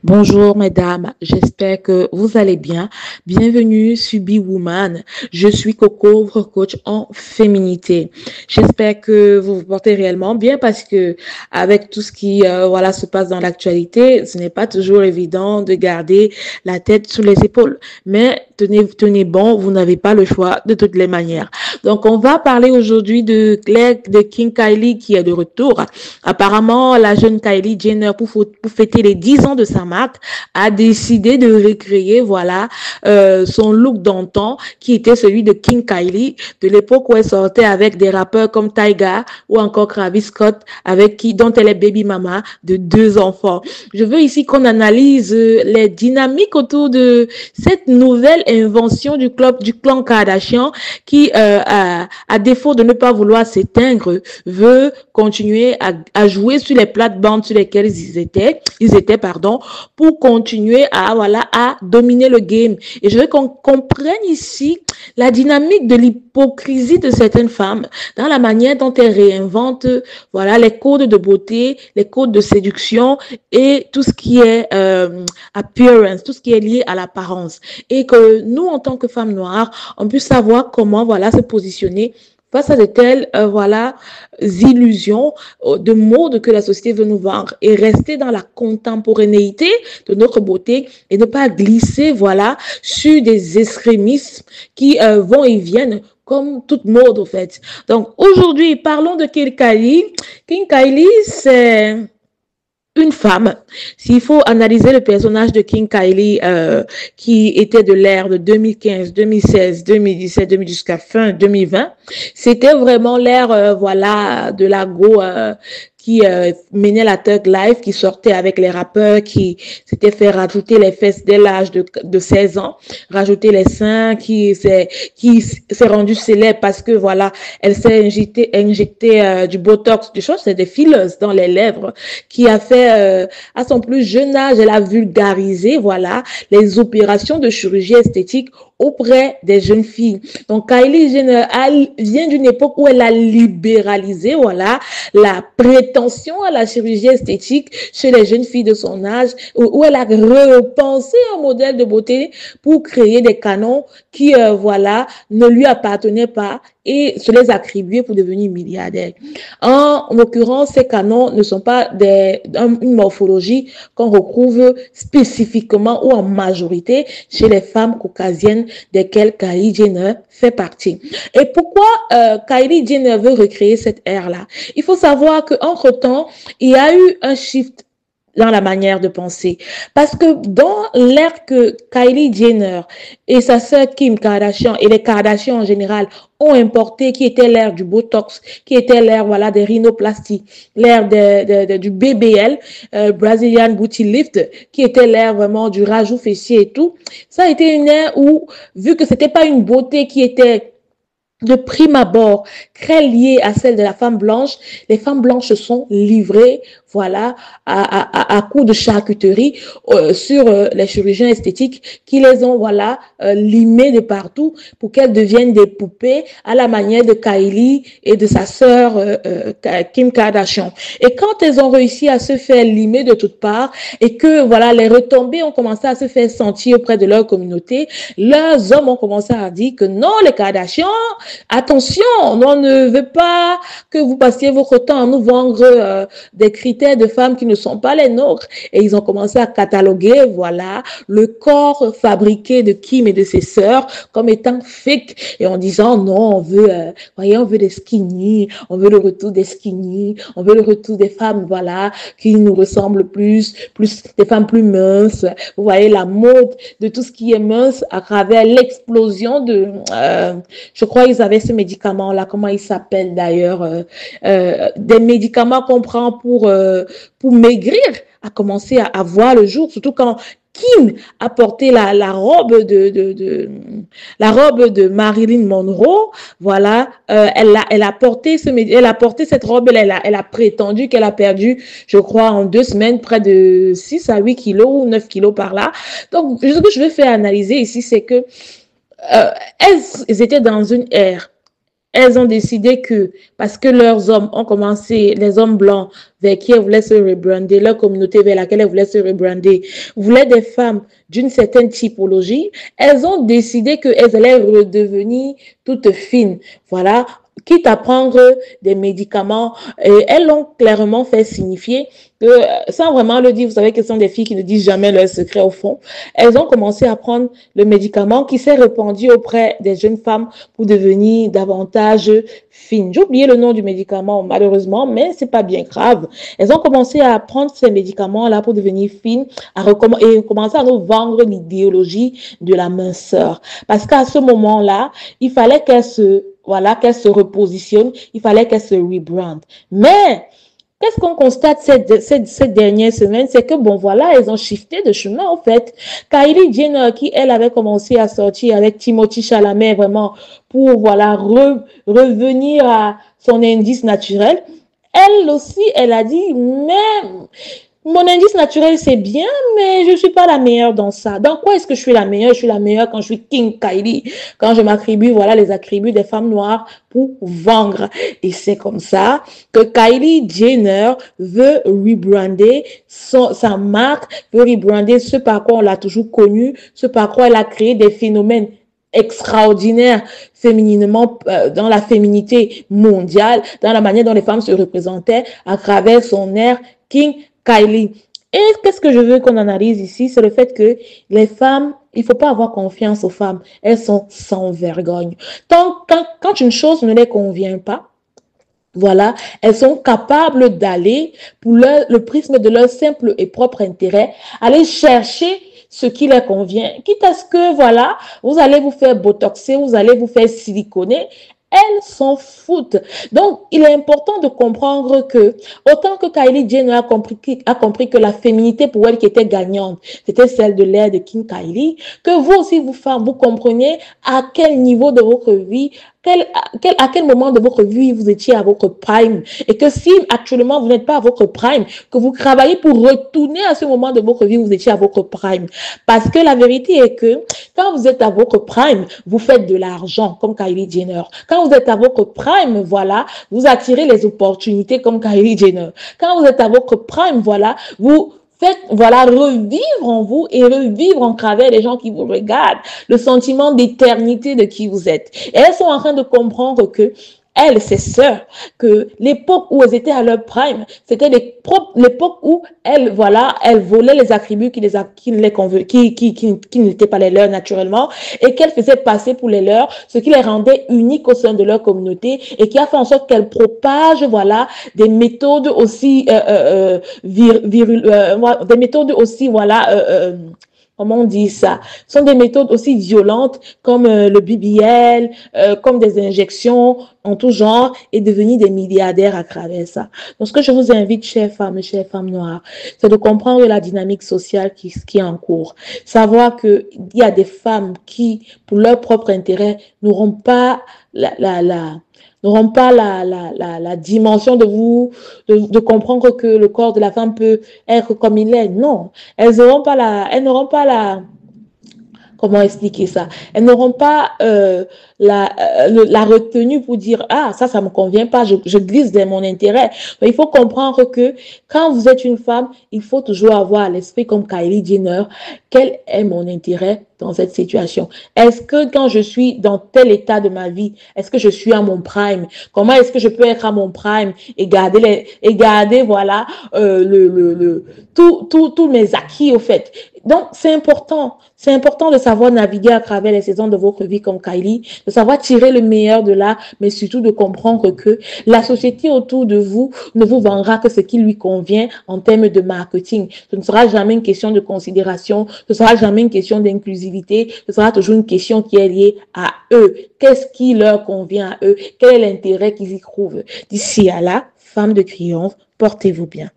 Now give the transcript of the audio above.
Bonjour mesdames, j'espère que vous allez bien. Bienvenue sur Be Woman. Je suis Coco, votre coach en féminité. J'espère que vous vous portez réellement bien parce que avec tout ce qui se passe dans l'actualité, ce n'est pas toujours évident de garder la tête sous les épaules. Mais tenez bon, vous n'avez pas le choix de toutes les manières. Donc on va parler aujourd'hui de King Kylie qui est de retour. Apparemment, la jeune Kylie Jenner, pour fêter les 10 ans de sa marque, a décidé de recréer, son look d'antan, qui était celui de King Kylie, de l'époque où elle sortait avec des rappeurs comme Tyga ou encore Travis Scott, dont elle est baby mama de 2 enfants. Je veux ici qu'on analyse les dynamiques autour de cette nouvelle invention du clan Kardashian qui, à défaut de ne pas vouloir s'éteindre, veut continuer à jouer sur les plates-bandes sur lesquelles ils étaient, pour continuer à dominer le game. Et je veux qu'on comprenne ici la dynamique de l'hypocrisie de certaines femmes dans la manière dont elles réinventent, les codes de beauté, les codes de séduction et tout ce qui est appearance, tout ce qui est lié à l'apparence. Et que nous, en tant que femmes noires, on puisse savoir comment, se positionner face à de telles illusions de mode que la société veut nous vendre et rester dans la contemporanéité de notre beauté et ne pas glisser sur des extrémismes qui vont et viennent comme toute mode, au fait. Donc aujourd'hui, parlons de King Kylie. King Kylie, c'est une femme. S'il faut analyser le personnage de King Kylie, qui était de l'ère de 2015, 2016, 2017, 2000 jusqu'à fin 2020, c'était vraiment l'ère, de la go qui menait la Thug Life, qui sortait avec les rappeurs, qui s'était fait rajouter les fesses dès l'âge de 16 ans, rajouter les seins, qui s'est rendu célèbre parce que elle s'est injecté du botox, du choses, c'est des fillers dans les lèvres, qui a fait à son plus jeune âge, elle a vulgarisé les opérations de chirurgie esthétique auprès des jeunes filles. Donc Kylie Jenner vient d'une époque où elle a libéralisé la prétention à la chirurgie esthétique chez les jeunes filles de son âge, où elle a repensé un modèle de beauté pour créer des canons qui ne lui appartenaient pas et se les attribuer pour devenir milliardaire. En l'occurrence, ces canons ne sont pas une morphologie qu'on retrouve spécifiquement ou en majorité chez les femmes caucasiennes desquelles Kylie Jenner fait partie. Et pourquoi Kylie Jenner veut recréer cette ère-là? Il faut savoir qu'entre-temps, il y a eu un shift dans la manière de penser. Parce que dans l'ère que Kylie Jenner et sa sœur Kim Kardashian et les Kardashians en général ont importé, qui était l'ère du Botox, qui était l'ère des rhinoplasties, l'ère du BBL, Brazilian Booty Lift, qui était l'ère vraiment du rajout fessier et tout. Ça a été une ère où, vu que c'était pas une beauté qui était de prime abord très liée à celle de la femme blanche, les femmes blanches se sont livrées à coups de charcuterie sur les chirurgiens esthétiques qui les ont limées de partout pour qu'elles deviennent des poupées à la manière de Kylie et de sa sœur Kim Kardashian. Et quand elles ont réussi à se faire limer de toutes parts et que les retombées ont commencé à se faire sentir auprès de leur communauté, leurs hommes ont commencé à dire que non, les Kardashians, attention, on ne veut pas que vous passiez votre temps à nous vendre des critères de femmes qui ne sont pas les nôtres. Et ils ont commencé à cataloguer, le corps fabriqué de Kim et de ses sœurs comme étant fake. Et en disant, non, on veut des skinny, on veut le retour des skinny, on veut le retour des femmes, qui nous ressemblent plus des femmes plus minces. Vous voyez la mode de tout ce qui est mince à travers l'explosion de, je crois ils avaient ce médicament-là, comment il s'appelle d'ailleurs, des médicaments qu'on prend pour maigrir, a commencé à voir le jour, surtout quand Kim a porté la robe de Marilyn Monroe, elle a porté cette robe, elle a prétendu qu'elle a perdu, je crois, en 2 semaines, près de 6 à 8 kilos ou 9 kilos par là. Donc, ce que je veux faire analyser ici, c'est que elles étaient dans une ère elles ont décidé que, parce que leurs hommes ont commencé, les hommes blancs vers qui elles voulaient se rebrander, leur communauté vers laquelle elles voulaient se rebrander, voulaient des femmes d'une certaine typologie, elles ont décidé qu'elles allaient redevenir toutes fines. Voilà, quitte à prendre des médicaments, et elles l'ont clairement fait signifier que, sans vraiment le dire, vous savez que ce sont des filles qui ne disent jamais leurs secrets au fond, elles ont commencé à prendre le médicament qui s'est répandu auprès des jeunes femmes pour devenir davantage fines. J'ai oublié le nom du médicament, malheureusement, mais c'est pas bien grave. Elles ont commencé à prendre ces médicaments-là pour devenir fines et commencer à nous vendre l'idéologie de la minceur. Parce qu'à ce moment-là, il fallait qu'elles se repositionnent, il fallait qu'elles se rebrandent. Mais qu'est-ce qu'on constate cette dernière semaine? C'est que, bon, voilà, elles ont shifté de chemin, en fait. Kylie Jenner, qui, elle, avait commencé à sortir avec Timothée Chalamet, vraiment, pour, voilà, revenir à son indice naturel, elle aussi, elle a dit, mais mon indice naturel, c'est bien, mais je ne suis pas la meilleure dans ça. Dans quoi est-ce que je suis la meilleure? Je suis la meilleure quand je suis King Kylie, quand je m'attribue, voilà, les attributs des femmes noires pour vendre. Et c'est comme ça que Kylie Jenner veut rebrander sa marque, veut rebrander ce par quoi on l'a toujours connue, ce par quoi elle a créé des phénomènes extraordinaire fémininement dans la féminité mondiale, dans la manière dont les femmes se représentaient à travers son air King Kylie. Et qu'est-ce que je veux qu'on analyse ici? C'est le fait que les femmes, il faut pas avoir confiance aux femmes. Elles sont sans vergogne. Quand une chose ne les convient pas, voilà, elles sont capables d'aller, pour le prisme de leur simple et propre intérêt, aller chercher ce qui leur convient, quitte à ce que, voilà, vous allez vous faire botoxer, vous allez vous faire siliconer, elles s'en foutent. Donc, il est important de comprendre que, autant que Kylie Jenner a compris que la féminité pour elle qui était gagnante, c'était celle de l'ère de King Kylie, que vous aussi, vous femmes, vous compreniez à quel niveau de votre vie à quel moment de votre vie vous étiez à votre prime et que si actuellement vous n'êtes pas à votre prime, que vous travaillez pour retourner à ce moment de votre vie où vous étiez à votre prime. Parce que la vérité est que quand vous êtes à votre prime, vous faites de l'argent comme Kylie Jenner. Quand vous êtes à votre prime, voilà, vous attirez les opportunités comme Kylie Jenner. Quand vous êtes à votre prime, voilà, vous faites, voilà, revivre en vous et revivre en travers les gens qui vous regardent, le sentiment d'éternité de qui vous êtes. Et elles sont en train de comprendre que elles, ces sœurs, que l'époque où elles étaient à leur prime, c'était l'époque où elles, voilà, elles volaient les attributs qui n'étaient pas les leurs naturellement et qu'elles faisaient passer pour les leurs, ce qui les rendait uniques au sein de leur communauté et qui a fait en sorte qu'elles propagent, voilà, des méthodes aussi, des méthodes aussi, voilà, comment on dit ça? Ce sont des méthodes aussi violentes comme le BBL, comme des injections en tout genre et devenir des milliardaires à travers ça. Donc, ce que je vous invite, chères femmes noires, c'est de comprendre la dynamique sociale qui est en cours. Savoir qu'il y a des femmes qui, pour leur propre intérêt, n'auront pas n'auront pas la dimension de comprendre que le corps de la femme peut être comme il est. Non, elles n'auront pas comment expliquer ça? Elles n'auront pas la retenue pour dire ah ça me convient pas, je glisse dans mon intérêt. Mais il faut comprendre que quand vous êtes une femme, il faut toujours avoir à l'esprit comme Kylie Jenner, quel est mon intérêt dans cette situation? Est-ce que quand je suis dans tel état de ma vie, est-ce que je suis à mon prime? Comment est-ce que je peux être à mon prime et garder voilà tous mes acquis au fait. Donc c'est important de savoir naviguer à travers les saisons de votre vie comme Kylie, de savoir tirer le meilleur de là, mais surtout de comprendre que la société autour de vous ne vous vendra que ce qui lui convient en termes de marketing. Ce ne sera jamais une question de considération, ce ne sera jamais une question d'inclusivité, ce sera toujours une question qui est liée à eux. Qu'est-ce qui leur convient à eux? Quel est l'intérêt qu'ils y trouvent? D'ici à là, femme de triomphe, portez-vous bien.